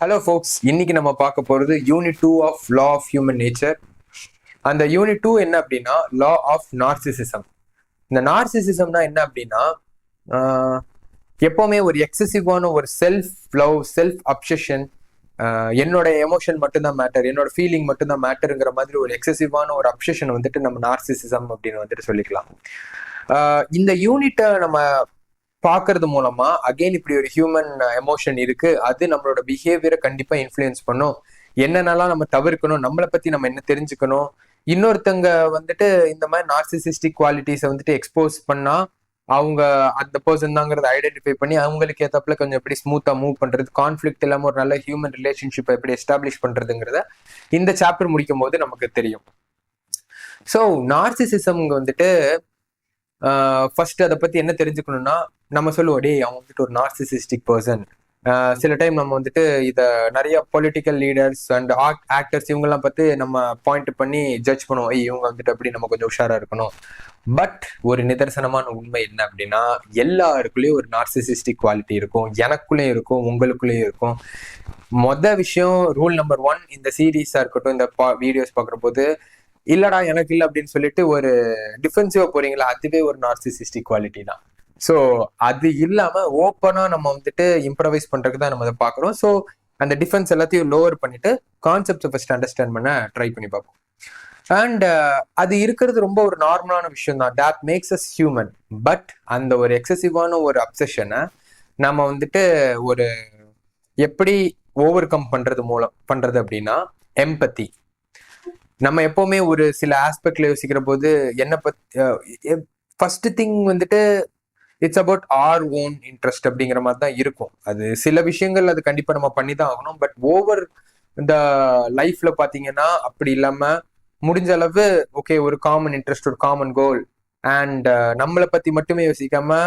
Hello ஃபோக்ஸ், இன்னைக்கு நம்ம பார்க்க போகிறது unit 2 of law of human nature. அந்த யூனிட் 2 என்ன அப்படின்னா லா ஆஃப் நார்சிசிசம். இந்த நார்சிசிசம்னா என்ன அப்படின்னா எப்போவுமே ஒரு எக்ஸசிவான ஒரு செல்ஃப் லவ், செல்ஃப் அப்சஷன், என்னோட எமோஷன் மட்டும்தான் மேட்டர், என்னோட ஃபீலிங் மட்டும்தான் மேட்டருங்கிற மாதிரி ஒரு எக்ஸசிவான ஒரு அப்சஷன் வந்துட்டு நம்ம நார்சிசிசம் அப்படின்னு வந்துட்டு சொல்லிக்கலாம். இந்த யூனிட்டை நம்ம பார்க்கறது மூலமா அகெயின் இப்படி ஒரு ஹியூமன் எமோஷன் இருக்கு, அது நம்மளோட பிஹேவியரை கண்டிப்பா இன்ஃப்ளூயன்ஸ் பண்ணும். என்னென்னலாம் நம்ம தவிர்க்கணும், நம்மளை பத்தி நம்ம என்ன தெரிஞ்சுக்கணும், இன்னொருத்தங்க வந்துட்டு இந்த மாதிரி நார்சிசிஸ்டிக் குவாலிட்டிஸை வந்துட்டு எக்ஸ்போஸ் பண்ணா அவங்க அந்த பர்சன் தாங்கிறத ஐடென்டிஃபை பண்ணி அவங்களுக்கு ஏற்றப்பல கொஞ்சம் எப்படி ஸ்மூத்தா மூவ் பண்றது, கான்ஃபிளிக்ட் இல்லாமல் ஒரு நல்ல ஹியூமன் ரிலேஷன்ஷிப்பை எப்படி எஸ்டாப்ளிஷ் பண்றதுங்கிறத இந்த சாப்டர் முடிக்கும் போது நமக்கு தெரியும். ஸோ நார்சிசிசம் வந்துட்டு ஃபர்ஸ்ட் அதை பத்தி என்ன தெரிஞ்சுக்கணும்னா, நம்ம சொல்லுவோம் டே அவன் வந்துட்டு ஒரு நார்சிசிஸ்டிக் பர்சன். சில டைம் நம்ம வந்துட்டு இதை நிறைய பொலிட்டிக்கல் லீடர்ஸ் அண்ட் ஆக்டர்ஸ் இவங்கெல்லாம் பார்த்து நம்ம பாயிண்ட் பண்ணி ஜட்ஜ் பண்ணுவோம், இவங்க வந்துட்டு அப்படி நம்ம கொஞ்சம் உஷாரா இருக்கணும். பட் ஒரு நிதர்சனமான உண்மை என்ன அப்படின்னா, எல்லாருக்குள்ளேயும் ஒரு நார்சிசிஸ்டிக் குவாலிட்டி இருக்கும், எனக்குள்ளேயும் இருக்கும், உங்களுக்குள்ளேயும் இருக்கும். விஷயம் ரூல் நம்பர் 1 இந்த சீரீஸா இருக்கட்டும், இந்த வீடியோஸ் பார்க்குற போது இல்லடா எனக்கு இல்லை அப்படின்னு சொல்லிட்டு ஒரு டிஃபென்சிவா போறீங்களா, அதுவே ஒரு நார்சிசிஸ்டிக் குவாலிட்டி தான். ஸோ அது இல்லாம ஓப்பனா நம்ம வந்துட்டு இம்ப்ரவைஸ் பண்றதுக்கு தான் நம்ம அதை பார்க்குறோம். ஸோ அந்த டிஃபென்ஸ் எல்லாத்தையும் லோவர் பண்ணிட்டு கான்செப்டை ஃபர்ஸ்ட் அண்டர்ஸ்டாண்ட் பண்ண ட்ரை பண்ணி பார்ப்போம். அண்ட் அது இருக்கிறது ரொம்ப ஒரு நார்மலான விஷயம் தான், that makes us human. But அந்த ஒரு எக்ஸசிவான ஒரு அப்சஷனை நம்ம வந்துட்டு ஒரு எப்படி ஓவர் கம் பண்றது அப்படின்னா எம்பத்தி. நம்ம எப்பவுமே ஒரு சில ஆஸ்பெக்ட்ல யோசிக்கிற போது என்ன பத்தி ஃபர்ஸ்ட் திங் வந்துட்டு it's about our own interest அப்படிங்கிற மாதிரி தான் இருக்கும். அது சில விஷயங்கள் அது கண்டிப்பா நம்ம பண்ணி தான் ஆகணும். பட் ஓவர் இந்த லைஃப்ல பாத்தீங்கன்னா அப்படி இல்லாம முடிஞ்ச அளவு ஓகே ஒரு காமன் இன்ட்ரெஸ்ட், ஒரு காமன் கோல், அண்ட் நம்மளை பத்தி மட்டுமே யோசிக்காம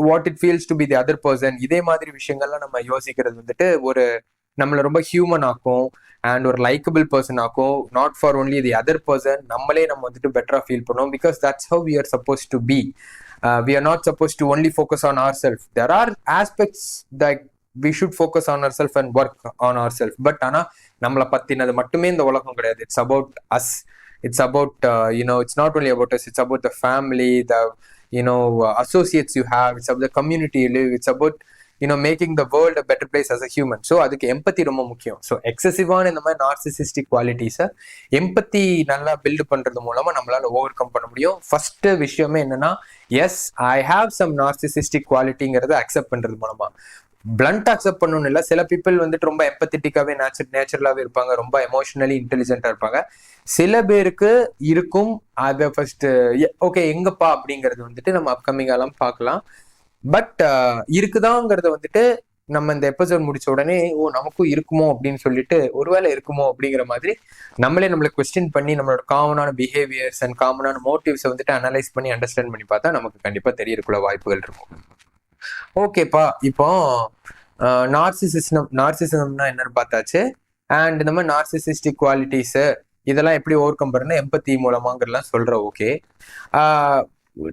what it feels to be the other person, இதே மாதிரி விஷயங்கள்லாம் நம்ம யோசிக்கிறது வந்துட்டு ஒரு நம்மளை ரொம்ப ஹியூமன் ஆக்கும் அண்ட் ஒரு லைக்கபிள் பர்சன் ஆக்கும். Not for only the other person, நம்மளே நம்ம வந்துட்டு பெட்டரா ஃபீல் பண்ணுவோம். Because that's how we are suppose to be. We are not supposed to only focus on ourselves. There are aspects that we should focus on ourselves and work on ourselves. But ஆனா நம்மளை பத்தினது மட்டுமே இந்த உலகம் கிடையாது. It's about us. It's about it's not only about us. It's about the family, the associates you have. It's about the community you live. It's about making the world a better place as a human. So அதுக்கு empathy ரொம்ப முக்கியம். So எக்ஸசிவான இந்த மாதிரி narcissistic குவாலிட்டிஸை எம்பத்தி நல்லா build பண்றது மூலமா நம்மளால over come பண்ண முடியும். ஃபர்ஸ்ட் விஷயமே என்னன்னா, yes I have some narcissistic குவாலிட்டிங்கிறத அக்செப்ட் பண்றது மூலமா. பிளண்ட் அக்செப்ட் பண்ணணும் இல்லை, சில பீப்புள் வந்துட்டு ரொம்ப எம்பத்திட்டிக்காவே நேச்சுரலாவே இருப்பாங்க, ரொம்ப எமோஷனலி இன்டெலிஜென்டா இருப்பாங்க. சில பேருக்கு இருக்கும். அதை ஃபர்ஸ்ட் ஓகே எங்கப்பா அப்படிங்கிறது வந்துட்டு நம்ம அப்கமிங் எல்லாம் பார்க்கலாம். பட் இருக்குதாங்கிறத வந்துட்டு நம்ம இந்த எபிசோட் முடிச்ச உடனே நமக்கும் இருக்குமோ அப்படின்னு சொல்லிட்டு ஒருவேளை இருக்குமோ அப்படிங்கிற மாதிரி நம்மளை கொஸ்டின் பண்ணி நம்மளோட காமனான பிஹேவியர்ஸ் அண்ட் காமனான மோட்டிவ்ஸை வந்துட்டு அனலைஸ் பண்ணி அண்டர்ஸ்டாண்ட் பண்ணி பார்த்தா நமக்கு கண்டிப்பா தெரியறதுக்குள்ள வாய்ப்புகள் இருக்கும். ஓகேப்பா, இப்போ நார்சிசிசம்னா என்னன்னு பார்த்தாச்சு. அண்ட் இந்த மாதிரி நார்சிசிஸ்டிக் குவாலிட்டிஸ் இதெல்லாம் எப்படி ஓவர் கம் பண்ணணும் எம்பத்தி மூலமாங்கிறலாம் சொல்ற. ஓகே,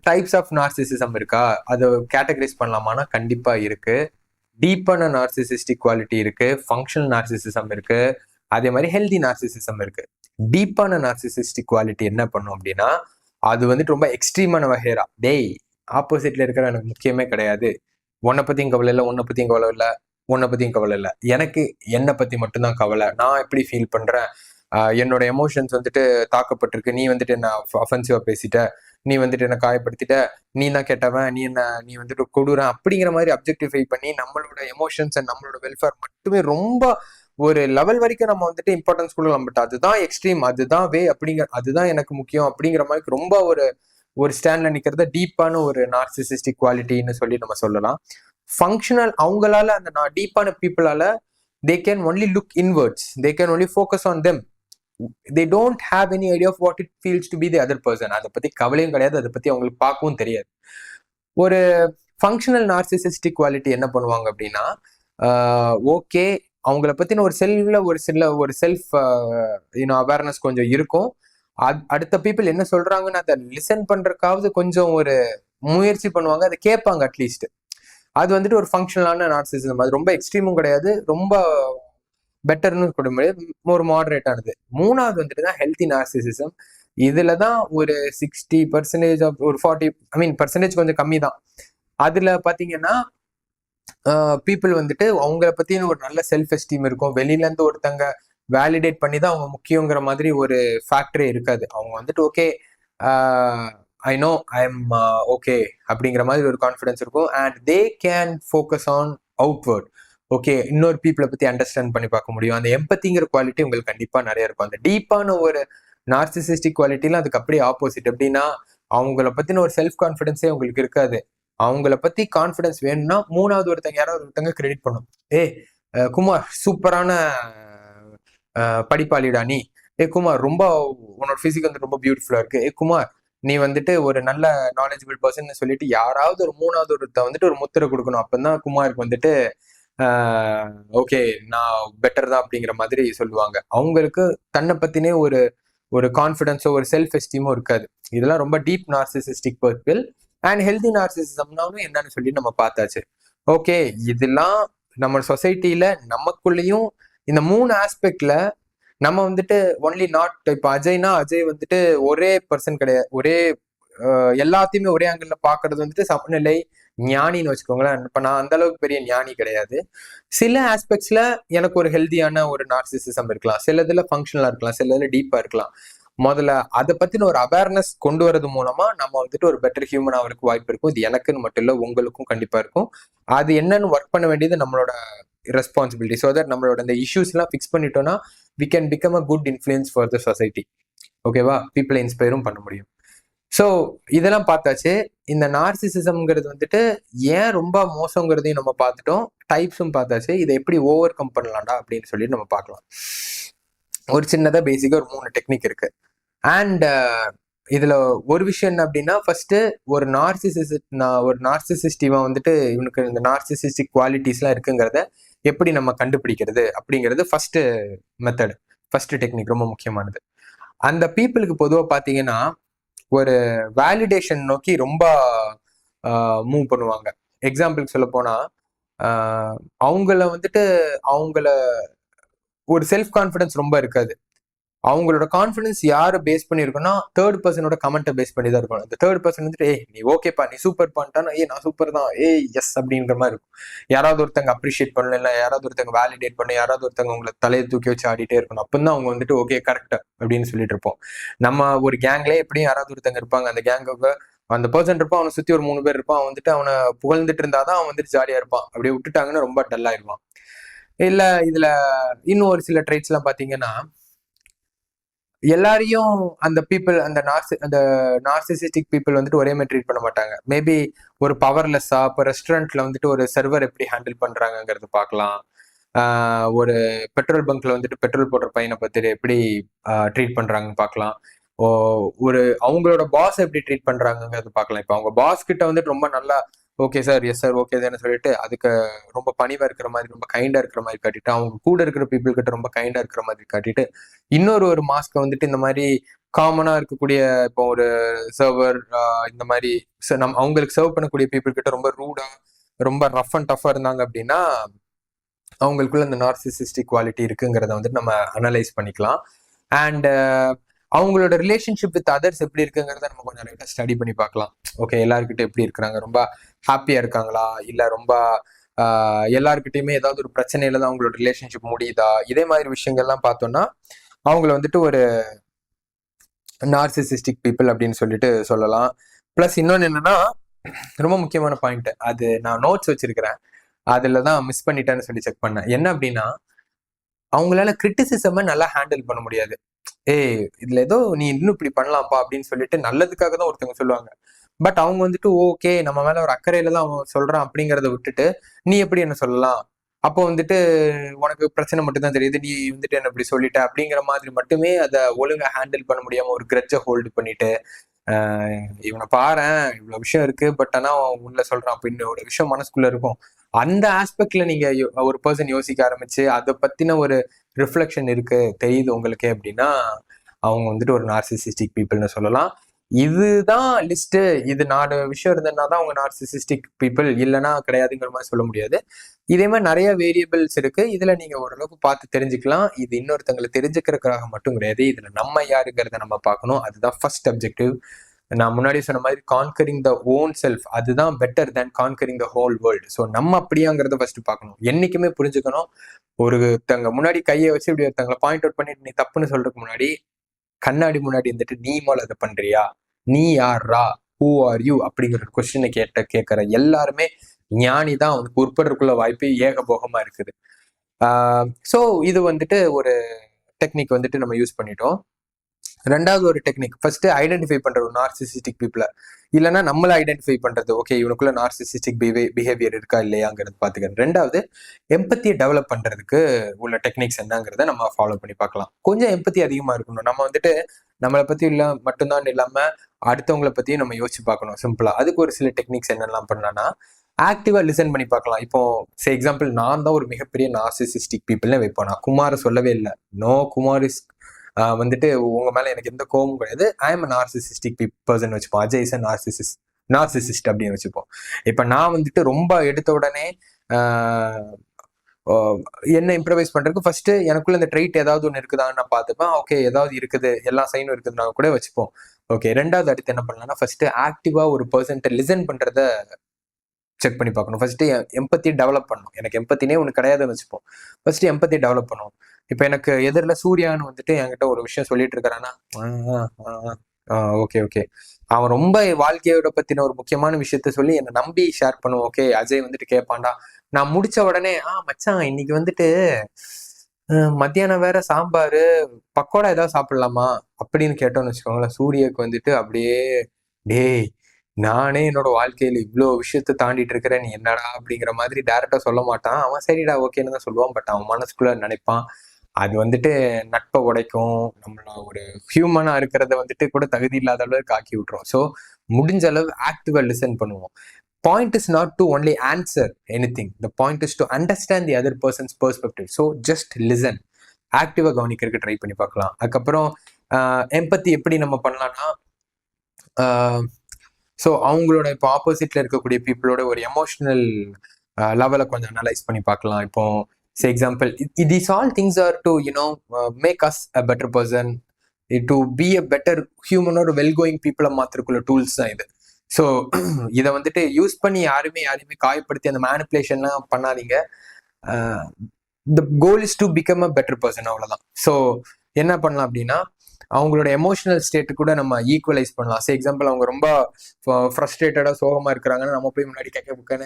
டைப்ஸ் ஆஃப் நார்சிசிசம் இருக்கா, அதை கேட்டகரைஸ் பண்ணலாமான்னா கண்டிப்பா இருக்கு. டீப்பான நார்சிசிஸ்டிக் குவாலிட்டி இருக்கு, ஃபங்க்ஷனல் நார்சிசிசம் இருக்கு, அதே மாதிரி ஹெல்தி நார்சிசிசம் இருக்கு. டீப்பான நார்சிசிஸ்டிக் குவாலிட்டி என்ன பண்ணும் அப்படின்னா, அது வந்துட்டு ரொம்ப எக்ஸ்ட்ரீமான வகைரா, டேய் ஆப்போசிட்ல இருக்கிற எனக்கு முக்கியமே கிடையாது, உன்னை பத்தியும் கவலை இல்லை, உன்னை பத்தியும் கவலை இல்லை, உன்னை பத்தியும் கவலை இல்லை, எனக்கு என்னை பத்தி மட்டும்தான் கவலை, நான் எப்படி ஃபீல் பண்றேன், என்னோட எமோஷன்ஸ் வந்துட்டு தாக்கப்பட்டிருக்கு, நீ வந்துட்டு என்ன அஃபென்சிவா பேசிட்ட, நீ வந்துட்டு என்ன காயப்படுத்திட்ட, நீ தான் கெட்டவன், நீ வந்துட்டு கொடுறேன் அப்படிங்கிற மாதிரி அப்ஜெக்டிஃபை பண்ணி நம்மளோட எமோஷன்ஸ் அண்ட் நம்மளோட வெல்ஃபேர் மட்டுமே ரொம்ப ஒரு லெவல் வரைக்கும் நம்ம வந்துட்டு இம்பார்ட்டன்ஸ் கொடுக்கலாம். பட் அதுதான் எக்ஸ்ட்ரீம், அதுதான் அதுதான் எனக்கு முக்கியம் அப்படிங்கிற மாதிரி ரொம்ப ஒரு ஸ்டாண்ட்ல நிக்கிறத டீப்பான ஒரு நார்சிசிஸ்டிக் குவாலிட்டின்னு சொல்லி நம்ம சொல்லலாம். ஃபங்க்ஷனல், அவங்களால அந்த டீப்பான பீப்புளால they can only look inwards, they can only focus on them, they don't have any idea of what it feels to be the other person. அதை பத்தி கவலையும் கிடையாது, அதை பத்தி அவங்களுக்கு பார்க்கவும் தெரியாது. ஒரு ஃபங்க்ஷனல் நார்சிசிஸ்டிக் குவாலிட்டி என்ன பண்ணுவாங்க அப்படின்னா, ஓகே அவங்கள பத்தின ஒரு செல்ஃப் அவேர்னஸ் கொஞ்சம் இருக்கும். அடுத்த பீப்புள் என்ன சொல்றாங்கன்னு அதை லிசன் பண்றதுக்காவது கொஞ்சம் ஒரு முயற்சி பண்ணுவாங்க, அதை கேட்பாங்க அட்லீஸ்ட். அது வந்துட்டு ஒரு ஃபங்க்ஷனலான நார்சிசிசம். அது ரொம்ப எக்ஸ்ட்ரீமும் கிடையாது, ரொம்ப பெட்டர்னு கூட முடியாது, ஒரு மாடரேட்டானது. மூணாவது வந்துட்டு தான் ஹெல்த்தி நார்சிசிசம். இதுல தான் ஒரு 60% ஆஃப் ஒரு 40 பர்சன்டேஜ் கொஞ்சம் கம்மி தான். அதுல பாத்தீங்கன்னா பீப்புள் வந்துட்டு அவங்கள பத்தின ஒரு நல்ல செல்ஃப் எஸ்டீம் இருக்கும். வெளியில இருந்து ஒருத்தங்க வேலிடேட் பண்ணி தான் அவங்க முக்கியங்கிற மாதிரி ஒரு ஃபேக்டரே இருக்காது. அவங்க வந்துட்டு okay, I know I am okay அப்படிங்கிற மாதிரி ஒரு கான்ஃபிடன்ஸ் இருக்கும். And they can focus on outward. Okay, இன்னொரு பீப்புளை பத்தி அண்டர்ஸ்டாண்ட் பண்ணி பார்க்க முடியும். அந்த எம்பத்திங்கிற குவாலிட்டி உங்களுக்கு கண்டிப்பா நிறைய இருக்கும். அந்த டீப்பான ஒரு நார்சிசிஸ்டிக் குவாலிட்டிலாம் அதுக்கு அப்படியே ஆப்போசிட். எப்படின்னா அவங்கள பத்தின ஒரு செல்ஃப் கான்ஃபிடன்ஸே உங்களுக்கு இருக்காது. அவங்கள பத்தி கான்ஃபிடன்ஸ் வேணும்னா மூணாவது ஒருத்தங்க யாராவது ஒருத்தங்க கிரெடிட் பண்ணும். குமார் சூப்பரான படிப்பாளிடா நீ. குமார் ரொம்ப உன்னோட பிசிக் வந்து ரொம்ப பியூட்டிஃபுல்லா இருக்கு. குமார் நீ வந்துட்டு ஒரு நல்ல நாலேஜபிள் பர்சன் சொல்லிட்டு யாராவது ஒரு மூணாவது ஒருத்த வந்துட்டு ஒரு முத்திரை கொடுக்கணும். அப்பதான் குமாருக்கு வந்துட்டு ஓகே நான் பெட்டர் தான் அப்படிங்கிற மாதிரி சொல்லுவாங்க. அவங்களுக்கு தன்னை பத்தினே ஒரு ஒரு கான்ஃபிடன்ஸோ ஒரு செல்ஃப் எஸ்டீமோ இருக்காது. இதெல்லாம் ரொம்ப டீப் நார்சிசிஸ்டிக் பர்பிள். அண்ட் ஹெல்தி நார்சிசிசம்னாலும் என்னன்னு சொல்லி நம்ம பார்த்தாச்சு. ஓகே, இதெல்லாம் நம்ம சொசைட்டில நமக்குள்ளேயும் இந்த 3 ஆஸ்பெக்ட்ல நம்ம வந்துட்டு ஒன்லி நாட் இப்போ அஜய்னா அஜய் வந்துட்டு ஒரே பர்சன் கிடையாது. ஒரே எல்லாத்தையுமே ஒரே ஆங்கிள் பாக்குறது வந்துட்டு சமநிலை ஞானின்னு வச்சுக்கோங்களேன். இப்ப நான் அந்த அளவுக்கு பெரிய ஞானி கிடையாது. சில ஆஸ்பெக்ட்ஸ்ல எனக்கு ஒரு ஹெல்தியான ஒரு நார்சிசிசம் இருக்கலாம், சிலதுல ஃபங்க்ஷனலா இருக்கலாம், சிலதுல டீப்பா இருக்கலாம். முதல்ல அதை பத்தின ஒரு அவேர்னஸ் கொண்டு வரது மூலமா நம்ம வந்துட்டு ஒரு பெட்டர் ஹியூமன் ஆகிறதுக்கு வாய்ப்பு இருக்கும். இது எனக்குன்னு மட்டும் இல்லை, உங்களுக்கும் கண்டிப்பா இருக்கும். அது என்னன்னு ஒர்க் பண்ண வேண்டியது நம்மளோட ரெஸ்பான்சிபிலிட்டி. ஸோ தட் நம்மளோட இந்த இஷ்யூஸ் எல்லாம் ஃபிக்ஸ் பண்ணிட்டோம்னா we can become a good influence for the society. ஓகேவா? பீப்புளை இன்ஸ்பயரும் பண்ண முடியும். ஸோ இதெல்லாம் பார்த்தாச்சு. இந்த நார்சிசிசம்ங்கிறது வந்துட்டு ஏன் ரொம்ப மோசங்கிறதையும் நம்ம பார்த்துட்டோம், டைப்ஸும் பார்த்தாச்சு. இதை எப்படி ஓவர் கம் பண்ணலாம்டா அப்படின்னு சொல்லி நம்ம பார்க்கலாம். ஒரு சின்னதா பேசிக்கா ஒரு 3 டெக்னிக் இருக்கு. அண்ட் இதுல ஒரு விஷயம் என்ன அப்படின்னா, ஃபர்ஸ்ட் ஒரு நார்சிசிஸ்டிவா வந்துட்டு இவனுக்கு இந்த நார்சிசிஸ்டிக் குவாலிட்டிஸ் எல்லாம் இருக்குங்கிறத எப்படி நம்ம கண்டுபிடிக்கிறது அப்படிங்கிறது ஃபர்ஸ்ட் மெத்தட், ஃபர்ஸ்ட் டெக்னிக் ரொம்ப முக்கியமானது. அந்த பீப்புளுக்கு பொதுவாக பார்த்தீங்கன்னா ஒரு வேலிடேஷன் நோக்கி ரொம்ப மூவ் பண்ணுவாங்க. எக்ஸாம்பிளுக்கு சொல்ல போனா அவங்கள வந்துட்டு அவங்கள ஒரு செல்ஃப் கான்ஃபிடன்ஸ் ரொம்ப இருக்காது. அவங்களோட கான்ஃபிடன்ஸ் யாரை பேஸ் பண்ணிருக்குன்னா தேர்ட் பர்சனோட கமெண்ட்டை பேஸ் பண்ணி தான் இருக்கும். அந்த தேர்ட் பர்சன் வந்துட்டு நீ ஓகேப்பா நீ சூப்பர் பண்ணிட்டானா நான் சூப்பர் தான் எஸ் அப்படிங்கிற மாதிரி இருக்கும். யாராவது ஒருத்தங்க அப்ரிஷியேட் பண்ணல, இல்லை யாராவது ஒருத்தங்க வேலிடேட் பண்ண, யாராவது ஒருத்தங்க உங்களை தலையை தூக்கி வச்சு ஆடிட்டே இருக்கணும். அப்பதான் அவங்க வந்துட்டு ஓகே கரெக்ட் அப்படின்னு சொல்லிட்டு இருப்போம். நம்ம ஒரு கேங்லேயே எப்படியும் யாராவது ஒருத்தங்க இருப்பாங்க, அந்த கேங்குக்கு அந்த பர்சன் இருப்பான், அவனை சுத்தி ஒரு 3 பேர் இருப்பான். அவன் வந்துட்டு அவனை புகழ்ந்துட்டு இருந்தாதான் அவன் வந்துட்டு ஜாலியா இருப்பான். அப்படியே விட்டுட்டாங்கன்னா ரொம்ப டல்லாயிருவான். இல்ல இதுல இன்னும் ஒரு சில ட்ரைட்ஸ் எல்லாம் பாத்தீங்கன்னா எல்லாரையும் அந்த பீப்புள் அந்த நார்சிசிஸ்டிக் பீப்புள் வந்துட்டு ஒரே மாதிரி ட்ரீட் பண்ண மாட்டாங்க. மேபி ஒரு பவர்லெஸ்ஸா இப்போ ரெஸ்டாரண்ட்ல வந்துட்டு ஒரு சர்வர் எப்படி ஹேண்டில் பண்றாங்கிறது பார்க்கலாம். ஒரு பெட்ரோல் பங்க்ல வந்துட்டு பெட்ரோல் போடுற பையனை பத்தி எப்படி ட்ரீட் பண்றாங்கன்னு பார்க்கலாம். ஒரு அவங்களோட பாஸ் எப்படி ட்ரீட் பண்றாங்கிறது பார்க்கலாம். இப்போ அவங்க பாஸ் கிட்ட வந்துட்டு ரொம்ப நல்லா okay sir yes sir okay தானே சொல்லிட்டு அதுக்கு ரொம்ப பணிவா இருக்கிற மாதிரி ரொம்ப கைண்டா இருக்கிற மாதிரி காட்டிட்டு, அவங்க கூட இருக்கிற பீப்புள் கிட்ட ரொம்ப கைண்டா இருக்கிற மாதிரி காட்டிட்டு, இன்னொரு மாஸ்க்கை வந்துட்டு இந்த மாதிரி காமனா இருக்கக்கூடிய இப்போ ஒரு சர்வர் இந்த மாதிரி அவங்களுக்கு சர்வ் பண்ணக்கூடிய பீப்புள் கிட்ட ரொம்ப ரூடா ரொம்ப ரஃப் அண்ட் டஃபா இருந்தாங்க அப்படின்னா அவங்களுக்குள்ள இந்த நார்சிசிஸ்டிக் குவாலிட்டி இருக்குங்கிறத வந்துட்டு நம்ம அனலைஸ் பண்ணிக்கலாம். அண்ட் அவங்களோட ரிலேஷன்ஷிப் வித் அதர்ஸ் எப்படி இருக்குங்கிறத நம்ம கொஞ்சம் லைட்டா ஸ்டடி பண்ணி பார்க்கலாம். ஓகே, எல்லாருக்கிட்ட எப்படி இருக்கிறாங்க, ரொம்ப ஹாப்பியா இருக்காங்களா, இல்ல ரொம்ப எல்லாருக்கிட்டையுமே ஏதாவது ஒரு பிரச்சனையில தான் அவங்களோட ரிலேஷன்ஷிப் முடியுதா, இதே மாதிரி விஷயங்கள்லாம் பார்த்தோம்னா அவங்கள வந்துட்டு ஒரு நார்சிசிஸ்டிக் பீப்புள் அப்படின்னு சொல்லிட்டு சொல்லலாம். பிளஸ் இன்னொன்னு என்னன்னா ரொம்ப முக்கியமான பாயிண்ட், அது நான் நோட்ஸ் வச்சிருக்கிறேன், அதுலதான் மிஸ் பண்ணிட்டேன்னு சொல்லி செக் பண்ணேன். என்ன அப்படின்னா அவங்களால கிரிட்டிசிசமை நல்லா ஹேண்டில் பண்ண முடியாது. இதுல ஏதோ நீ இன்னும் இப்படி பண்ணலாம்ப்பா அப்படின்னு சொல்லிட்டு நல்லதுக்காக தான் ஒருத்தவங்க சொல்லுவாங்க. பட் அவங்க வந்துட்டு ஓகே நம்ம மேல ஒரு அக்கறையில தான் அவன் சொல்றான் அப்படிங்கிறத விட்டுட்டு நீ எப்படி என்ன சொல்லலாம், அப்போ வந்துட்டு உனக்கு பிரச்சனை மட்டும் தான் தெரியுது, நீ வந்துட்டு என்ன இப்படி சொல்லிட்ட அப்படிங்கிற மாதிரி மட்டுமே அதை ஒழுங்கா ஹேண்டில் பண்ண முடியாம ஒரு கிரட்ஜை ஹோல்டு பண்ணிட்டு இவனை பாரேன் இவ்வளவு விஷயம் இருக்கு பட் ஆனா உள்ள சொல்றான் அப்படின்னு ஒரு விஷயம் மனசுக்குள்ள இருக்கும். அந்த ஆஸ்பெக்ட்ல நீங்க ஒரு பர்சன் யோசிக்க ஆரம்பிச்சு அதை பத்தின ஒரு ரிஃப்ளெக்ஷன் இருக்கு தெரியுது உங்களுக்கு அப்படின்னா அவங்க வந்துட்டு ஒரு நார்சிசிஸ்டிக் பீப்புள்னு சொல்லலாம். இதுதான் லிஸ்ட். இது 4 விஷயம் இருந்ததுனா தான் அவங்க நார்சிசிஸ்டிக் பீப்புள், இல்லைன்னா கிடையாதுங்கிற மாதிரி சொல்ல முடியாது. இதே மாதிரி நிறைய வேரியபிள்ஸ் இருக்கு. இதுல நீங்க ஓரளவுக்கு பார்த்து தெரிஞ்சுக்கலாம். இது இன்னொருத்தங்களை தெரிஞ்சுக்கிறதுக்காக மட்டும் கிடையாது. இதுல நம்ம யாருங்கிறத நம்ம பார்க்கணும். அதுதான் ஃபர்ஸ்ட் அப்ஜெக்டிவ். நான் முன்னாடி சொன்ன மாதிரி கான்கரிங் த ஓன் செல்ஃப், அதுதான் better than conquering the whole world. So நம்ம அப்படியாங்கிறத ஃபர்ஸ்ட் பார்க்கணும். என்னைக்குமே புரிஞ்சுக்கணும். ஒருத்தங்க முன்னாடி கையை வச்சு இப்படி ஒருத்தங்களை பாயிண்ட் அவுட் பண்ணிட்டு நீ தப்புன்னு சொல்றதுக்கு முன்னாடி கண்ணாடி முன்னாடி இருந்துட்டு நீ மேல அதை பண்றியா, நீ யாரா, ஹூ ஆர் யூ அப்படிங்கிற ஒரு கொஸ்டினை கேட்கிற எல்லாருமே ஞானி தான். அவனுக்கு உட்படுறதுக்குள்ள வாய்ப்பு ஏகபோகமா இருக்குது. ஸோ இது வந்துட்டு ஒரு டெக்னிக் வந்துட்டு நம்ம யூஸ் பண்ணிட்டோம். ரெண்டாவது ஒரு டெக்னிக், ஃபர்ஸ்ட் ஐடென்டிஃபை பண்ற ஒரு நார்சிசிஸ்டிக் பீப்புளை, இல்லைன்னா நம்மள ஐடென்டிஃபை பண்றது. ஓகே, இவனுக்குள்ள நார்சிசிஸ்டிக் பிஹேவியர் இருக்கா இல்லையாங்கிறது பார்த்துக்கிறது. ரெண்டாவது, எம்பத்தியை டெவலப் பண்றதுக்கு உள்ள டெக்னிக்ஸ் என்னங்கிறத நம்ம ஃபாலோ பண்ணி பார்க்கலாம். கொஞ்சம் எம்பத்தி அதிகமா இருக்கணும். நம்ம வந்துட்டு நம்மளை பத்தி மட்டும்தான் இல்லாம அடுத்தவங்களை பத்தியும் நம்ம யோசிச்சு பார்க்கணும். சிம்பிளா அதுக்கு ஒரு சில டெக்னிக்ஸ் என்னெல்லாம் பண்ணலாம்னா, ஆக்டிவா லிசன் பண்ணி பார்க்கலாம். இப்போ எக்ஸாம்பிள், நான் தான் ஒரு மிகப்பெரிய நார்சிசிஸ்டிக் பீப்புள்னு வைப்போம். நான் குமாரை சொல்லவே இல்லை. நோ, குமார் இஸ் வந்துட்டு உங்க மேல எனக்கு எந்த கோபமும் கிடையாது. ஐ எம் நார்சிசிஸ்டிக் பர்சன் வச்சுப்போம். அஜய் இஸ் நார்சிசிஸ்ட் அப்படின்னு வச்சுப்போம். இப்ப நான் வந்துட்டு ரொம்ப எடுத்த உடனே என்ன இம்ப்ரவைஸ் பண்றதுக்கு ஃபர்ஸ்ட் எனக்குள்ள இந்த ட்ரைட் ஏதாவது ஒன்று இருக்குதான்னு நான் பார்த்துப்பேன். ஓகே, ஏதாவது இருக்குது, எல்லா சைனும் இருக்குதுன்னா கூட வச்சுப்போம். ஓகே, ரெண்டாவது அடுத்து என்ன பண்ணலாம்னா, ஃபர்ஸ்ட் ஆக்டிவா ஒரு பர்சன்ட்ட லிசன் பண்றத செக் பண்ணி பார்க்கணும். ஃபர்ஸ்ட் எம்பத்தி டெவலப் பண்ணணும். எனக்கு எம்பத்தினே ஒன்று கிடையாதுன்னு வச்சுப்போம். ஃபர்ஸ்ட் எம்பத்தி டெவலப் பண்ணுவோம். இப்போ எனக்கு எதிரில் சூர்யான்னு வந்துட்டு என்கிட்ட ஒரு விஷயம் சொல்லிட்டு இருக்கிறான்னா, ஓகே ஓகே, அவன் ரொம்ப வாழ்க்கையோட பத்தின ஒரு முக்கியமான விஷயத்த சொல்லி என்னை நம்பி ஷேர் பண்ணுவோம். ஓகே, அஜய் வந்துட்டு கேட்பான்டா. நான் முடிச்ச உடனே மச்சான் இன்னைக்கு வந்துட்டு மத்தியானம் வேற சாம்பாரு பக்கோடா ஏதாவது சாப்பிடலாமா அப்படின்னு கேட்டோம்னு வச்சுக்கோங்களேன். சூர்யாவுக்கு வந்துட்டு அப்படியே, டேய் நானே என்னோட வாழ்க்கையில இவ்வளோ விஷயத்த தாண்டிட்டு இருக்கிறேன், நீ என்னடா அப்படிங்கிற மாதிரி டைரக்டா சொல்ல மாட்டான். அவன் சரிடா ஓகேன்னு தான் சொல்லுவான். பட் அவன் மனசுக்குள்ள நினைப்பான். அது வந்துட்டு நட்பை உடைக்கும், நம்மள ஒரு ஹியூமனா இருக்கிறத வந்துட்டு கூட தகுதி இல்லாத அளவுக்கு ஆக்கி விட்டுரும். ஸோ முடிஞ்ச அளவு ஆக்டிவா லிசன் பண்ணுவோம். Point is not to only answer anything. The point is to understand the other person's perspective. So just listen. ஆக்டிவா கவனிக்கிறதுக்கு ட்ரை பண்ணி பார்க்கலாம். அதுக்கப்புறம் எம்பத்தி எப்படி நம்ம பண்ணலாம்னா, ஸோ அவங்களோட இப்போ ஆப்போசிட்ல இருக்கக்கூடிய பீப்புளோட ஒரு எமோஷனல் லெவலை கொஞ்சம் அனலைஸ் பண்ணி பார்க்கலாம். இப்போ example, these all things are to make us a better person, to be a better human or well going people மாத்திரக்குள்ள டூல்ஸ் தான் இது. ஸோ இதை வந்துட்டு யூஸ் பண்ணி யாருமே காயப்படுத்தி அந்த மேனிப்புலேஷன்லாம் பண்ணாதீங்க. The goal is to become a better person, அவ்வளோதான். ஸோ என்ன பண்ணலாம் அப்படின்னா, அவங்களோட எமோஷனல் ஸ்டேட்டு கூட நம்ம ஈக்குவலைஸ் பண்ணலாம். எக்ஸாம்பிள், அவங்க ரொம்ப ஃப்ரஸ்ட்ரேட்டடா சோகமா இருக்கிறாங்கன்னா நம்ம போய் முன்னாடி கேட்க புக்கான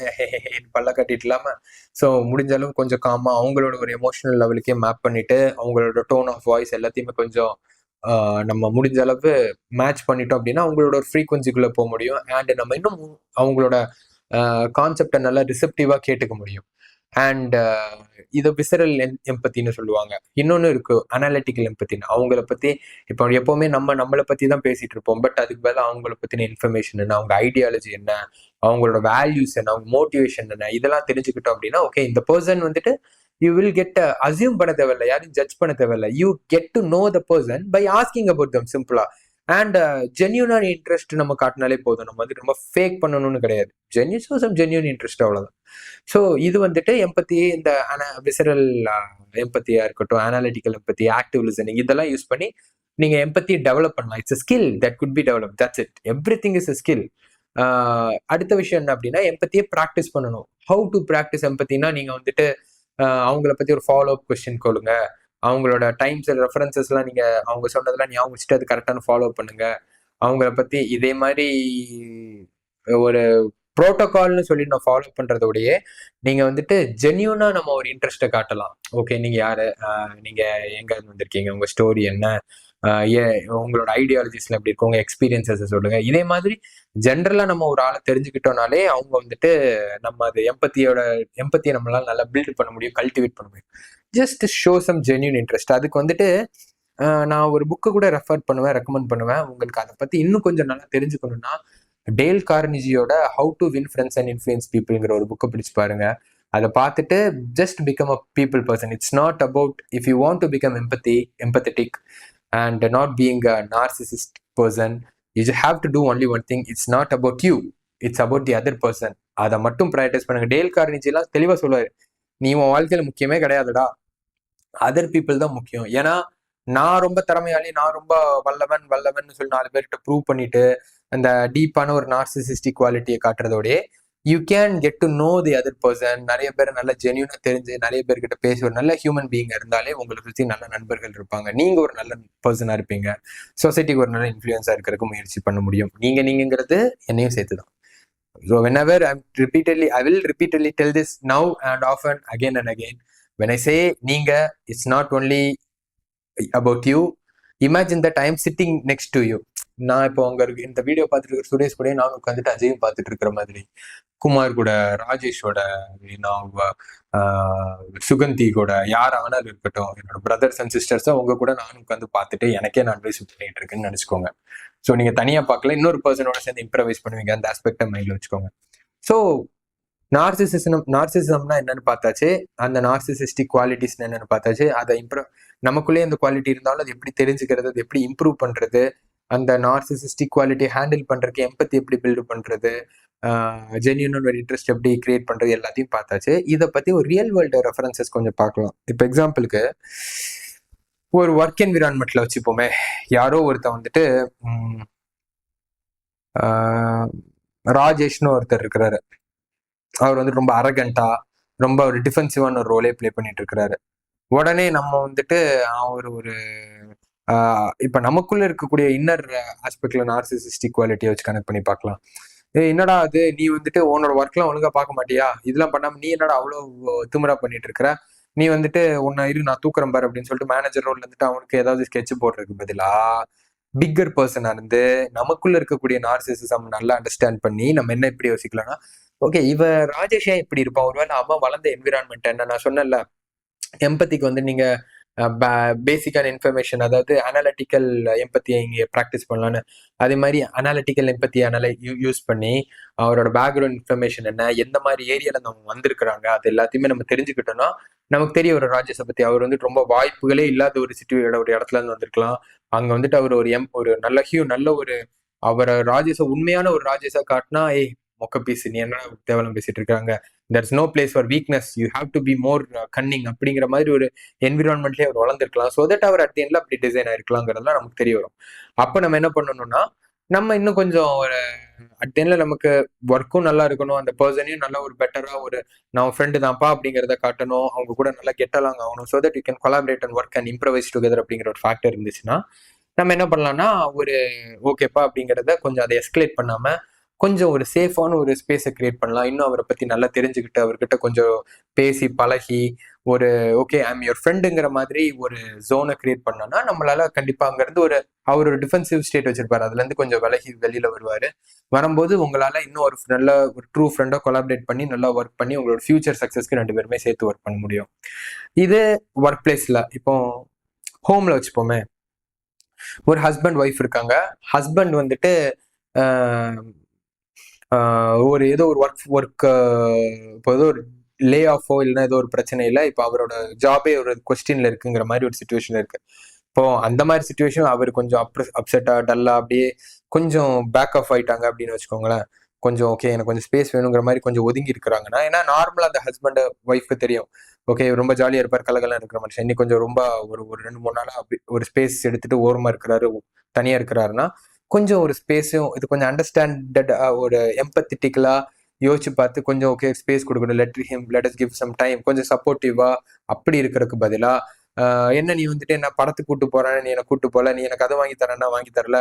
பல்ல கட்டிட்டு இல்லாம, ஸோ முடிஞ்ச அளவு கொஞ்சம் காமா அவங்களோட ஒரு எமோஷனல் லெவலுக்கே மேப் பண்ணிட்டு அவங்களோட டோன் ஆஃப் வாய்ஸ் எல்லாத்தையுமே கொஞ்சம் நம்ம முடிஞ்ச அளவு மேட்ச் பண்ணிட்டோம் அப்படின்னா அவங்களோட ஒரு ஃப்ரீக்வன்சிக்குள்ள போக முடியும். அண்ட் நம்ம இன்னும் அவங்களோட கான்செப்டை நல்லா ரிசெப்டிவா கேட்டுக்க முடியும். அண்ட் இதை விசரல் எம்பத்தின்னு சொல்லுவாங்க. இன்னொன்னு இருக்கு அனாலிட்டிக்கல் எம்பத்தின்னு. அவங்கள பத்தி இப்போ எப்பவுமே நம்மளை பத்தி தான் பேசிட்டு இருப்போம். பட் அதுக்கு பதிலாக அவங்கள பத்தின இன்ஃபர்மேஷன் என்ன, அவங்க ஐடியாலஜி என்ன, அவங்களோட வேல்யூஸ் என்ன, அவங்க மோட்டிவேஷன் என்ன, இதெல்லாம் தெரிஞ்சுக்கிட்டோம் அப்படின்னா ஓகே, இந்த பர்சன் வந்துட்டு யூ வில் கெட் அசியூம் பண்ண தேவையில்லை, யாரும் ஜட்ஜ் பண்ண தேவையில்லை. You get to know the person by asking about them சிம்பிளா. அண்ட் ஜென்யூனான இன்ட்ரெஸ்ட் நம்ம காட்டினாலே போதும். நம்ம வந்துட்டு ரொம்ப ஃபேக் பண்ணணும்னு கிடையாது. ஜென்யூன் இன்ட்ரெஸ்ட், அவ்வளோதான். ஸோ இது வந்துட்டு எம்பத்தி, இந்த விசரல் எம்பத்தியா இருக்கட்டும், அனாலிட்டிக்கல் எம்பத்தி, ஆக்டிவ் லிசனிங், இதெல்லாம் யூஸ் பண்ணி நீங்க எம்பத்தி டெவலப் பண்ணலாம். It's a skill that could be developed. That's it. Everything is a skill. அடுத்த விஷயம் என்ன அப்படின்னா, எம்பத்தியை ப்ராக்டிஸ் பண்ணணும். ஹவு டு ப்ராக்டிஸ் எம்பத்தினா, நீங்க வந்துட்டு அவங்கள பத்தி ஒரு ஃபாலோ அப் கொஸ்டின் கொடுங்க. அவங்களோட டைம்ஸ் ரெஃபரன்சஸ்லாம் நீங்க அவங்க சொன்னதெல்லாம் ஞாபகம் வச்சுட்டு அது கரெக்டான ஃபாலோ பண்ணுங்க. அவங்கள பத்தி இதே மாதிரி ஒரு ப்ரோட்டோகால்னு சொல்லி நான் ஃபாலோ பண்றதோடய நீங்க வந்துட்டு ஜென்யூனா நம்ம ஒரு இன்ட்ரெஸ்ட்டை காட்டலாம். ஓகே, நீங்க யாரு, நீங்க எங்க வந்திருக்கீங்க, உங்க ஸ்டோரி என்ன, உங்களோட ஐடியாலஜிஸ்ல எப்படி இருக்கு, உங்க எக்ஸ்பீரியன்சஸ் சொல்லுங்க. இதே மாதிரி ஜென்ரலா நம்ம ஒரு ஆளை தெரிஞ்சுக்கிட்டோம்னாலே அவங்க வந்துட்டு நம்ம அது எம்பத்தியை நம்மளால நல்லா பில்ட் பண்ண முடியும், கல்டிவேட் பண்ண முடியும். Just show some genuine interest. அதுக்கு வந்துட்டு நான் ஒரு புக்கு கூட ரெக்கமெண்ட் பண்ணுவேன். உங்களுக்கு அதை பத்தி இன்னும் கொஞ்சம் நல்லா தெரிஞ்சுக்கணும்னா, டேல் கார்னிஜியோட how to win friends and influence பீப்புள்ங்கிற ஒரு புக்கை பிடிச்சு பாருங்க. அதை பார்த்துட்டு just become a people person. It's not about if you want to become empathetic and not being a narcissist person. You have to do only one thing. It's not about you, it's about the other person. அதை மட்டும் prioritise பண்ணுங்க. Dale கார்னிஜிலாம் தெளிவா சொல்லுவாரு, நீ உன் வாழ்க்கையில முக்கியமே கிடையாதுடா, அதர் பீப்புள் தான் முக்கியம். ஏன்னா நான் ரொம்ப திறமையாளி, நான் ரொம்ப வல்லவன் சொல்லி 4 பேர்கிட்ட ப்ரூவ் பண்ணிட்டு அந்த டீப்பான ஒரு நார்சிசிஸ்டிக் குவாலிட்டியை காட்டுறதோடய you can get to know the other person. நிறைய பேர் நல்ல ஜென்யூனா தெரிஞ்சு நிறைய பேர்கிட்ட பேசி ஒரு நல்ல ஹியூமன் பீயிங் இருந்தாலே உங்களை சுற்றி நல்ல நண்பர்கள் இருப்பாங்க. நீங்க ஒரு நல்ல பர்சனா இருப்பீங்க, சொசைட்டிக்கு ஒரு நல்ல இன்ஃப்ளூயன்ஸா இருக்கிறதுக்கு முயற்சி பண்ண முடியும். நீங்கிறது என்னையும் சேர்த்துதான். So whenever I will repeatedly tell this now and often, again and again. When I say நீங்க, it's not only about you. Imagine that I am sitting next to you. நான் இப்போ அங்க இருக்கு இந்த வீடியோ பார்த்துட்டு இருக்கிற சுரேஷ் கூட நானும் உட்காந்துட்டு அஜயும் பார்த்துட்டு இருக்கிற மாதிரி, குமார் கூட, ராஜேஷோட, சுகந்தி கூட, யார் ஆனாலும் இருக்கட்டும், என்னோட பிரதர்ஸ் அண்ட் சிஸ்டர்ஸா உங்க கூட நானும் உட்காந்து பார்த்துட்டு எனக்கே நான் அட்வைஸ் பண்ணிட்டு இருக்கேன்னு நினைச்சுக்கோங்க. ஸோ நீங்க தனியா பார்க்கல, இன்னொரு பர்சனோட சேர்ந்து இம்ப்ரவைஸ் பண்ணுவீங்க. அந்த ஆஸ்பெக்டை மைண்ட்ல வச்சுக்கோங்க. ஸோ நார்சிசிசம்னா என்னன்னு பார்த்தாச்சு, அந்த நார்சிசிஸ்டிக் குவாலிட்டிஸ் என்னன்னு பார்த்தாச்சு. அதை நமக்குள்ளேயே அந்த குவாலிட்டி இருந்தாலும் அது எப்படி தெரிஞ்சுக்கிறது, அது எப்படி இம்ப்ரூவ் பண்றது, அந்த நார்சிசிஸ்டிக் குவாலிட்டி ஹேண்டில் பண்றதுக்கு எம்பத்தி எப்படி பில்டு பண்றது, ஜென்யூன் ஒரு இன்ட்ரெஸ்ட் எப்படி கிரியேட் பண்றது, எல்லாத்தையும் பார்த்தாச்சு. இதை பத்தி ஒரு ரியல் வேர்ல்டு ரெஃபரன்சஸ் கொஞ்சம் பார்க்கலாம். இப்போ எக்ஸாம்பிளுக்கு ஒரு ஒர்க் என்விரான்மெண்ட்ல வச்சுப்போமே, யாரோ ஒருத்தன் வந்துட்டு ராஜேஷ்னு ஒருத்தர் இருக்கிறாரு. அவர் வந்துட்டு ரொம்ப அரகண்டா, ரொம்ப ஒரு டிஃபென்சிவான ஒரு ரோலே பிளே பண்ணிட்டு இருக்கிறாரு. உடனே நம்ம வந்துட்டு ஒரு இப்ப நமக்குள்ள இருக்கக்கூடிய இன்னர் ஆஸ்பெக்ட்ல நார்சிசிஸ்டிக் குவாலிட்டியை வச்சு கனெக்ட் பண்ணி பார்க்கலாம். என்னடா அது, நீ வந்துட்டு உன்னோட ஒர்க்லாம் ஒழுங்கா பார்க்க மாட்டியா, இதெல்லாம் பண்ணாம நீ என்னடா அவ்வளவு திமிரா பண்ணிட்டு இருக்கிற, நீ வந்துட்டு உன்னை நான் தூக்குறேன் பாரு அப்படின்னு சொல்லிட்டு மேனேஜர் ரோல் வந்துட்டு அவனுக்கு ஏதாவது ஸ்கெட்ச் போடுறதுக்கு பதிலா பிக்கர் பர்சனா இருந்து நமக்குள்ள இருக்கக்கூடிய நார்சிசிசம் நல்லா அண்டர்ஸ்டாண்ட் பண்ணி நம்ம என்ன எப்படி யோசிக்கலாம்னா, ஓகே இவ ராஜேஷ் ஏன் இப்படி இருப்பான், ஒருவேளை அவன் வளர்ந்த என்விரான்மெண்ட் என்ன, நான் சொன்னேன்ல எம்பத்திக்கு வந்து நீங்க பேசிக்கான இன்ஃபர்மேஷன், அதாவது அனாலிட்டிக்கல் எம்பத்தியை இங்கே ப்ராக்டிஸ் பண்ணலான்னு, அதே மாதிரி அனாலிட்டிக்கல் எம்பத்தியை யூஸ் பண்ணி அவரோட பேக்ரவுண்ட் இன்ஃபர்மேஷன் என்ன, எந்த மாதிரி ஏரியால நம்ம வந்திருக்கிறாங்க, அது எல்லாத்தையுமே நம்ம தெரிஞ்சுக்கிட்டோம்னா நமக்கு தெரிய ஒரு ராஜேஷை பத்தி. அவர் வந்துட்டு ரொம்ப வாய்ப்புகளே இல்லாத ஒரு ஒரு இடத்துல இருந்து வந்திருக்கலாம். அங்க வந்துட்டு அவர் ஒரு நல்ல ஒரு அவரை ராஜேஷ உண்மையான ஒரு ராஜேஷா காட்டினா, மொக்க பீஸ், நீ என்ன தேவலம் பேசிட்டு இருக்காங்க, there's no place for weakness, you have to be more cunning அப்படிங்கிற மாதிரி ஒரு என்விரான்மெண்ட்லயே அவர் வளர்ந்துருக்கலாம். ஸோ தட் அவர் அட் தி எண்ட்ல அப்படி டிசைன் ஆயிருக்கலாங்கிறதுலாம் நமக்கு தெரிய வரும். அப்ப நம்ம என்ன பண்ணணும்னா, நம்ம இன்னும் கொஞ்சம் ஒரு அட் தி எண்ட்ல நமக்கு ஒர்க்கும் நல்லா இருக்கணும், அந்த பர்சனையும் நல்லா ஒரு பெட்டரா ஒரு நான் ஃப்ரெண்டு தான்ப்பா அப்படிங்கிறத காட்டணும், அவங்க கூட நல்லா கெட்டலாங்க ஆகணும். So that you can collaborate and work and improvise together அப்படிங்கிற ஒரு ஃபேக்டர் இருந்துச்சுன்னா நம்ம என்ன பண்ணலாம்னா, ஒரு ஓகேப்பா அப்படிங்கிறத கொஞ்சம் அதை எஸ்கலேட் பண்ணாம கொஞ்சம் ஒரு சேஃபான ஒரு ஸ்பேஸை கிரியேட் பண்ணலாம். இன்னும் அவரை பத்தி நல்லா தெரிஞ்சுக்கிட்டு அவர்கிட்ட கொஞ்சம் பேசி பழகி ஒரு ஓகே ஐம் யுவர் ஃப்ரெண்டுங்கிற மாதிரி ஒரு ஜோனை கிரியேட் பண்ணோம்னா நம்மளால கண்டிப்பா அங்கிருந்து அவர் ஒரு டிஃபென்சிவ் ஸ்டேட் வச்சிருப்பாரு, அதுல இருந்து கொஞ்சம் வெளியில வருவாரு. வரும்போது உங்களால இன்னும் ஒரு நல்ல ஒரு ட்ரூ ஃப்ரெண்டா கொலாபரேட் பண்ணி நல்லா ஒர்க் பண்ணி உங்களோட ஃபியூச்சர் சக்சஸ்க்கு 2 பேருமே சேர்த்து ஒர்க் பண்ண முடியும். இது ஒர்க் பிளேஸ்ல. இப்போ ஹோம்ல வச்சுப்போமே, ஒரு ஹஸ்பண்ட் ஒய்ஃப் இருக்காங்க. ஹஸ்பண்ட் வந்துட்டு ஒரு ஏதோ ஒரு ஒர்க் இப்போ ஏதோ ஒரு லே ஆஃபோ இல்லைன்னா ஏதோ ஒரு பிரச்சனை இல்லை, இப்போ அவரோட ஜாபே ஒரு கொஸ்டின்ல இருக்குங்கிற மாதிரி ஒரு சுச்சுவேஷன் இருக்கு. இப்போ அந்த மாதிரி சுச்சுவேஷன் அவர் கொஞ்சம் அப்செட்டா டல்லா அப்படியே கொஞ்சம் பேக் ஆஃப் ஆயிட்டாங்க அப்படின்னு வச்சுக்கோங்களேன். கொஞ்சம் ஓகே எனக்கு கொஞ்சம் ஸ்பேஸ் வேணுங்கிற மாதிரி கொஞ்சம் ஒதுங்கி இருக்கிறாங்கன்னா, ஏன்னா நார்மலா அந்த ஹஸ்பண்ட் ஒய்ஃப்க்கு தெரியும் ஓகே ரொம்ப ஜாலியா இருப்பார், கலகலாம் இருக்கிற மனுஷன், இன்னைக்கு கொஞ்சம் ரொம்ப ஒரு 2-3 நாளா அப்படி ஒரு ஸ்பேஸ் எடுத்துட்டு ஓரமா இருக்கிறாரு, தனியா இருக்கிறாருன்னா கொஞ்சம் ஒரு ஸ்பேஸும் இது கொஞ்சம் அண்டர்ஸ்டாண்டட் ஒரு எம்பத்திட்டிக்கலா யோசிச்சு பார்த்து கொஞ்சம் ஓகே ஸ்பேஸ் கொடுக்கணும், let us give some time, கொஞ்சம் சப்போர்ட்டிவா அப்படி இருக்கிறதுக்கு பதிலா என்ன நீ வந்துட்டு என்ன படத்துக்கு கூட்டு போறேன்னு நீ என்ன கூட்டு போல, நீ எனக்கு அதை வாங்கி தரேன்னா வாங்கி தரல,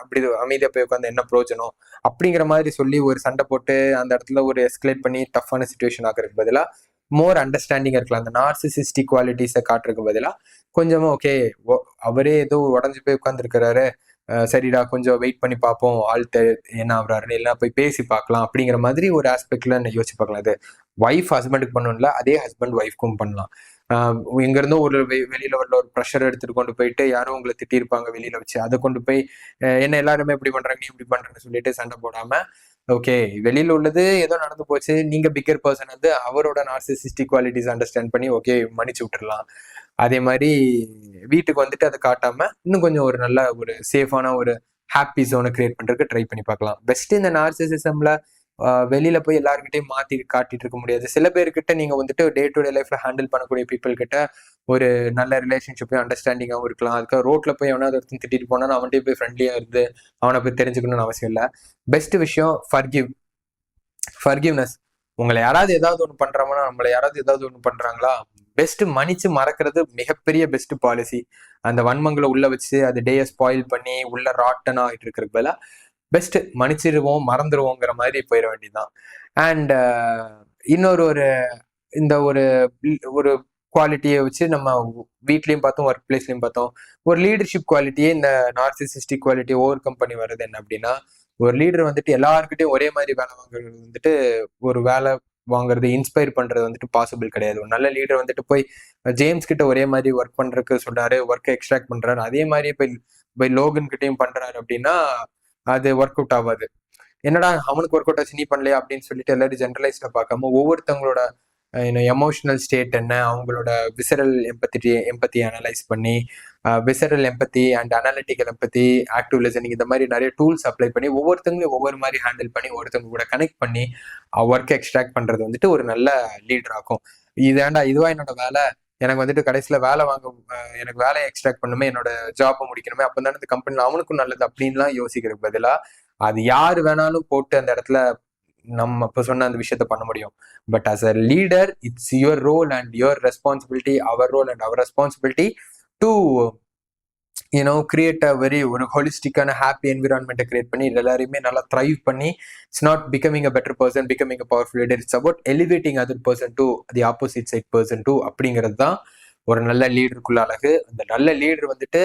அப்படி அமைதியா போய் உட்காந்து என்ன பிரயோஜனம் அப்படிங்கிற மாதிரி சொல்லி ஒரு சண்டை போட்டு அந்த இடத்துல ஒரு எஸ்கலேட் பண்ணி டஃப்பான சுச்சுவேஷன் ஆகிறதுக்கு பதிலா மோர் அண்டர்ஸ்டாண்டிங்கா இருக்கலாம். அந்த நார்சிசிஸ்டிக் குவாலிட்டிஸை காட்டுறதுக்கு பதிலா கொஞ்சமா ஓகே அவரே ஏதோ உடஞ்சு போய் உட்காந்துருக்கிறாரு, சரிடா கொஞ்சம் வெயிட் பண்ணி பார்ப்போம் ஆள் என்ன ஆகுறாருன்னு, இல்லைன்னா போய் பேசி பார்க்கலாம் அப்படிங்கிற மாதிரி ஒரு ஆஸ்பெக்ட்ல யோசிச்சு பார்க்கலாம். அது ஒய்ஃப் ஹஸ்பண்டுக்கு பண்ணணும்ல, அதே ஹஸ்பண்ட் ஒய்ஃப்க்கும் பண்ணலாம். இங்க இருந்தோ ஒரு வெளியில வரல ஒரு ப்ரெஷர் எடுத்துட்டு கொண்டு போயிட்டு யாரும் உங்களை திட்டிருப்பாங்க வெளியில வச்சு, அதை கொண்டு போய் என்ன எல்லாருமே இப்படி பண்றாங்க நீ இப்படி பண்றேன்னு சொல்லிட்டு சண்டை போடாம ஓகே வெளியில உள்ளது ஏதோ நடந்து போச்சு, நீங்க பிக்கர் பர்சன் வந்து அவரோட நார்சிசிஸ்டிக் குவாலிட்டிஸ் அண்டர்ஸ்டாண்ட் பண்ணி ஓகே மன்னிச்சு விட்டுறலாம். அதே மாதிரி வீட்டுக்கு வந்துட்டு அதை காட்டாம இன்னும் கொஞ்சம் ஒரு நல்ல ஒரு சேஃபான ஒரு ஹாப்பி ஜோனை கிரியேட் பண்றதுக்கு ட்ரை பண்ணி பார்க்கலாம். பெஸ்ட் இந்த நார்சிசிசம்ல வெளியில போய் எல்லாருக்கிட்டையும் மாத்தி காட்டிட்டு இருக்க முடியாது. சில பேர்கிட்ட நீங்க வந்துட்டு டே டு டே லைஃப்ல ஹேண்டில் பண்ணக்கூடிய பீப்புள் கிட்ட ஒரு நல்ல ரிலேஷன்ஷிப்பையும் அண்டர்ஸ்டாண்டிங்காகவும் இருக்கலாம். அதுக்காக ரோட்ல போய் எவனாவது ஒருத்தன் திட்டிட்டு போனா அவன்கிட்ட போய் ஃப்ரெண்ட்லியா இருந்து அவனை போய் தெரிஞ்சுக்கணும்னு அவசியம் இல்லை. பெஸ்ட் விஷயம் ஃபர்கிவ்னஸ். உங்களை யாராவது ஏதாவது ஒன்று பண்றாங்கன்னா, நம்மளை யாராவது ஏதாவது ஒன்று பண்றாங்களா, பெஸ்ட் மன்னிச்சு மறக்கிறது மிகப்பெரிய பெஸ்ட் பாலிசி. அந்த வன்மங்களை உள்ள வச்சு அது டேயை ஸ்பாயில் பண்ணி உள்ள ராட்டன் ஆகிட்டு இருக்கிறதுக்கு பதிலா பெஸ்ட் மன்னிச்சிருவோம் மறந்துடுவோங்கிற மாதிரி போயிட வேண்டியதுதான். அண்ட் இன்னொரு இந்த ஒரு குவாலிட்டியை வச்சு நம்ம வீட்லயும் பார்த்தோம், ஒர்க் பிளேஸ்லயும் பார்த்தோம். ஒரு லீடர்ஷிப் குவாலிட்டியே இந்த நார்சிசிஸ்டிக் குவாலிட்டியை ஓவர் கம் பண்ணி வருது என்ன அப்படின்னா, ஒரு லீடர் வந்துட்டு எல்லாருக்கிட்டையும் ஒரே மாதிரி வேலை வாங்குறது வந்துட்டு ஒரு வேலை வாங்குறது இன்ஸ்பயர் பண்றது வந்துட்டு பாசிபிள் கிடையாது. ஒரு நல்ல லீடர் வந்துட்டு போய் ஜேம்ஸ் கிட்ட ஒரே மாதிரி ஒர்க் பண்றதுக்கு சொல்றாரு, ஒர்க்கை எக்ஸ்ட்ராக்ட் பண்றாரு, அதே மாதிரியே போய் லோகன் கிட்டையும் பண்றாரு அப்படின்னா அது ஒர்க் அவுட் ஆகாது. என்னடா அவனுக்கு ஒர்க் அவுட் ஆச்சு நீ பண்ணலையா அப்படின்னு சொல்லிட்டு எல்லாரும் ஜென்ரலைஸ்ட பார்க்காம ஒவ்வொருத்தவங்களோட எமோஷனல் ஸ்டேட் என்ன, அவங்களோட விசரல் எம்பத்தி அனலைஸ் பண்ணி visceral empathy and analytical empathy, active listening, இந்த மாதிரி நிறைய டூல்ஸ் அப்ளை பண்ணி ஒவ்வொருத்தவங்களையும் ஒவ்வொரு மாதிரி ஹேண்டில் பண்ணி ஒருத்தவங்க கூட கனெக்ட் பண்ணி ஒர்க் எக்ஸ்ட்ராக்ட் பண்றது வந்துட்டு ஒரு நல்ல லீடர் ஆகும். இதுவா என்னோட வேலை, எனக்கு வந்துட்டு கடைசியில வேலை எனக்கு வேலையை எக்ஸ்ட்ராக்ட் பண்ணுமே, என்னோட ஜாப்பை முடிக்கணுமே, அப்போ தானே இந்த கம்பெனில அவனுக்கும் நல்லது அப்படின்லாம் யோசிக்கிறதுக்கு பதிலா அது யாரு வேணாலும் போட்டு அந்த இடத்துல நம்ம இப்போ சொன்ன அந்த விஷயத்த பண்ண முடியும். But as a leader it's your role and your responsibility, our role and our responsibility to create ஒரு ஹோலிஸ்டிக்கான ஹாப்பி என்விரான்மெண்ட்டை கிரியேட் பண்ணி எல்லாரையுமே நல்லா த்ரைவ் பண்ணி it's not becoming a better person, becoming a powerful leader, it's about elevating other person to the opposite side person to அப்படிங்கிறது தான் ஒரு நல்ல லீடருக்குள்ள அழகு. அந்த நல்ல லீடர் வந்துட்டு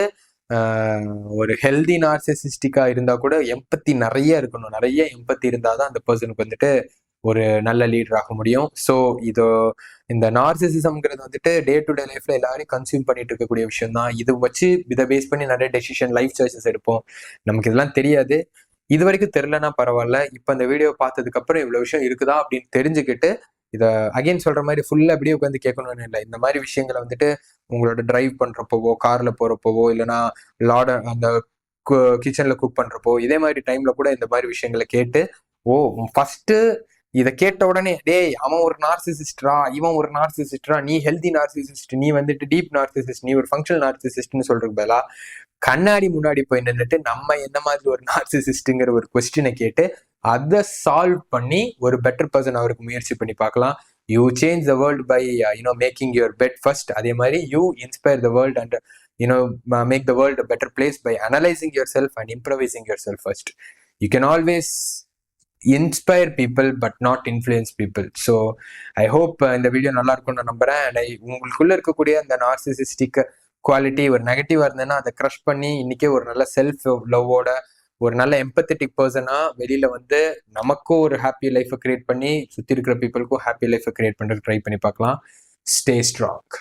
ஒரு ஹெல்தி நார்சிசிஸ்டிக்கா இருந்தா கூட எம்பத்தி நிறைய இருக்கணும். நிறைய எம்பத்தி இருந்தாதான் அந்த பர்சனுக்கு வந்துட்டு ஒரு நல்ல லீடர் ஆக முடியும். ஸோ இந்த நார்சிசிசம்ங்கிறது வந்துட்டு டே டு டே லைஃப்ல எல்லாரையும் கன்சியூம் பண்ணிட்டு இருக்கக்கூடிய விஷயம் தான். இது வச்சு இதை பேஸ் பண்ணி நிறைய டெசிஷன், லைஃப் சாய்ஸஸ் எடுப்போம். நமக்கு இதெல்லாம் தெரியாது, இது வரைக்கும் தெரிலன்னா பரவாயில்ல. இப்போ இந்த வீடியோ பார்த்ததுக்கு அப்புறம் இவ்வளவு விஷயம் இருக்குதா அப்படின்னு தெரிஞ்சுக்கிட்டு இதை அகைன் சொல்ற மாதிரி ஃபுல்லா அப்படியே உட்காந்து கேட்கணும்னு இல்லை. இந்த மாதிரி விஷயங்களை வந்துட்டு உங்களோட டிரைவ் பண்றப்போவோ, கார்ல போறப்போவோ, இல்லைன்னா அந்த கிச்சன்ல குக் பண்றப்போ, இதே மாதிரி டைம்ல கூட இந்த மாதிரி விஷயங்களை கேட்டு ஃபர்ஸ்ட் இதை கேட்ட உடனே டேய் அவன் ஒரு நார்சிசிஸ்டரா, இவன் ஒரு நார்சிசிஸ்டரா, நீ ஹெல்தி நார்சிசிஸ்ட், நீ வந்துட்டு டீப் நார்சிசிஸ்ட், நீ ஒரு ஃபங்க்ஷனல் நார்சிசிஸ்ட்னு சொல்றதுக்கு பதிலா கண்ணாடி முன்னாடி போய் நின்றுட்டு நம்ம என்ன மாதிரி ஒரு நார்சிசிஸ்ட்ங்கிற ஒரு கொஸ்டினை கேட்டு அதை சால்வ் பண்ணி ஒரு பெட்டர் பர்சன் அவருக்கு முயற்சி பண்ணி பார்க்கலாம். You change the world by making your bed first. அதே மாதிரி you inspire the world and make the world a better place by analysing yourself and improvising yourself first. You can always inspire people but not influence people. So I hope இந்த video நல்லா இருக்கும்னு நான் நம்புறேன். And உங்களுக்குள்ள இருக்கக்கூடிய அந்த narcissistic quality ஒரு நெகட்டிவா இருந்ததுன்னா அதை க்ரஷ் பண்ணி இன்னைக்கே ஒரு நல்ல செல்ஃப் லவ்வோட ஒரு நல்ல எம்பத்தட்டிக் பர்சனா வெளியில வந்து நமக்கும் ஒரு ஹாப்பி லைஃபை கிரியேட் பண்ணி சுத்தி இருக்கிற பீப்புளுக்கும் ஹாப்பி லைஃபை கிரியேட் பண்றதுக்கு ட்ரை பண்ணி பார்க்கலாம். Stay strong.